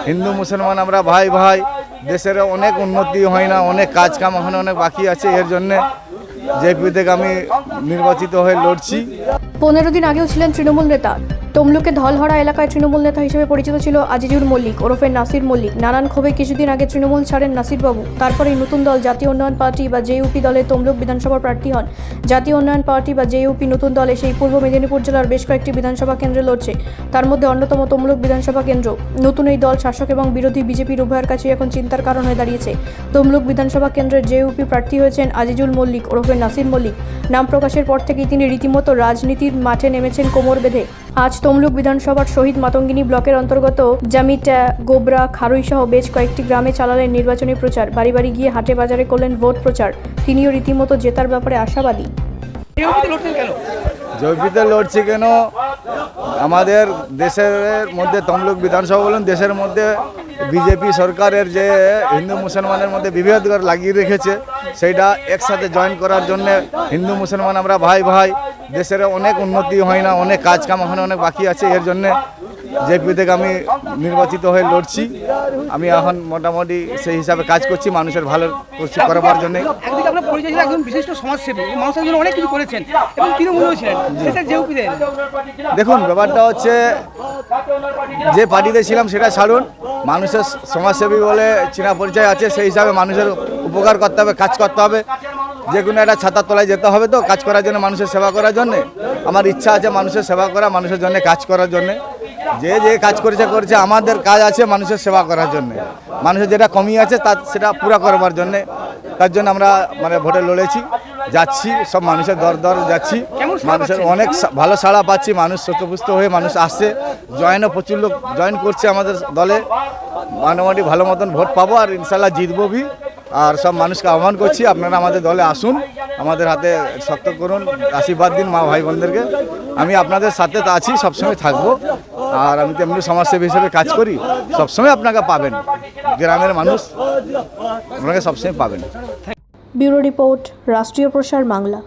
হিন্দু মুসলমান আমরা ভাই ভাই। দেশের অনেক উন্নতি হয় না, অনেক কাজ কাম ওখানে অনেক বাকি আছে। এর জন্যে জেপি থেকে আমি নির্বাচিত হয়ে লড়ছি। 15 দিন আগেও ছিলেন তৃণমূল নেতা। তমলুকে ধলহরা এলাকায় তৃণমূল নেতা হিসেবে পরিচিত ছিল আজিজুল মল্লিক ওরফে নাসির মল্লিক। নানান ক্ষোভে কিছুদিন আগে তৃণমূল ছাড়েন নাসিরবাবু। তারপরেই নতুন দল জাতীয় উন্নয়ন পার্টি বা জেইউপি দলে তমলুক বিধানসভার প্রার্থী হন। জাতীয় উন্নয়ন পার্টি বা জেইউপি নতুন দলে সেই পূর্ব মেদিনীপুর জেলার বেশ কয়েকটি বিধানসভা কেন্দ্রে লড়ছে। তার মধ্যে অন্যতম তমলুক বিধানসভা কেন্দ্র। নতুন এই দল শাসক এবং বিরোধী বিজেপির উভয়ের কাছে এখন চিন্তার কারণ হয়ে দাঁড়িয়েছে। তমলুক বিধানসভা কেন্দ্রের জেইউপি প্রার্থী হয়েছেন আজিজুল মল্লিক ওরফে নাসির মল্লিক। নাম প্রকাশের পর থেকেই তিনি রীতিমতো রাজনীতির মাঠে নেমেছেন কোমর বেঁধে। আজ তমলুক বিধানসভার শহীদ মাতঙ্গিনী ব্লকের অন্তর্গত জামিটা, গোবরা, খারুই সহ বেশ কয়েকটি গ্রামে চালালেন নির্বাচনী প্রচার। বাড়ি বাড়ি গিয়ে হাটে বাজারে করলেন ভোট প্রচার। তিনিও রীতিমতো জেতার ব্যাপারে আশাবাদী। জেপিতে লড়ছি কেন? আমাদের দেশের মধ্যে তমলুক বিধানসভা বলুন, দেশের মধ্যে বিজেপি সরকারের যে হিন্দু মুসলমানের মধ্যে বিভেদ লাগিয়ে রেখেছে, সেইটা একসাথে জয়েন করার জন্য হিন্দু মুসলমান আমরা ভাই ভাই। দেশের অনেক উন্নতি হয় না, অনেক কাজ কাম ওখানে অনেক বাকি আছে। এর জন্যে জেপি থেকে আমি নির্বাচিত হয়ে লড়ছি। আমি এখন মোটামুটি সেই হিসাবে কাজ করছি, মানুষের ভালো করার জন্য। একদিকে আপনার পরিচয় ছিল একজন বিশিষ্ট সমাজসেবী, মানুষের জন্য অনেক কিছু করেছেন এবং তৃণমূলও ছিলেন। জেইউপিতে দেখুন, ব্যাপারটা হচ্ছে যে পার্টিতে ছিলাম সেটা ছাড়ুন, মানুষের সমাজসেবী বলে চেনা পরিচয় আছে। সেই হিসাবে মানুষের উপকার করতে হবে, কাজ করতে হবে। যে কোনো একটা ছাতার তলায় যেতে হবে তো কাজ করার জন্য, মানুষের সেবা করার জন্যে। আমার ইচ্ছা আছে মানুষের সেবা করা, মানুষের জন্য কাজ করার জন্যে। যে যে কাজ করেছে, আমাদের কাজ আছে মানুষের সেবা করার জন্যে। মানুষের যেটা কমি আছে সেটা পুরা করবার জন্যে। তার জন্য আমরা ভোটে লড়েছি, যাচ্ছি, সব মানুষের দর যাচ্ছি। মানুষের অনেক ভালো সাড়া পাচ্ছি। মানুষ স্বতঃপুষ্ট হয়ে মানুষ আসছে, জয়েনও প্রচুর লোক জয়েন করছে আমাদের দলে। মোটামুটি ভালো মতন ভোট পাবো আর ইনশাল্লাহ জিতবো। আর সব মানুষকে আহ্বান করছি, আপনারা আমাদের দলে আসুন, আমাদের হাতে শক্ত করুন, আশীর্বাদ দিন মা ভাই বোনদেরকে। আমি আপনাদের সাথে আছি, সবসময় থাকবো। আর আমি তেমনি সমাজসেবী হিসেবে কাজ করি, সবসময় আপনাকে পাবেন। গ্রামের মানুষ আপনাকে সবসময় পাবেন। ব্যুরো রিপোর্ট, রাষ্ট্রীয় প্রসার বাংলা।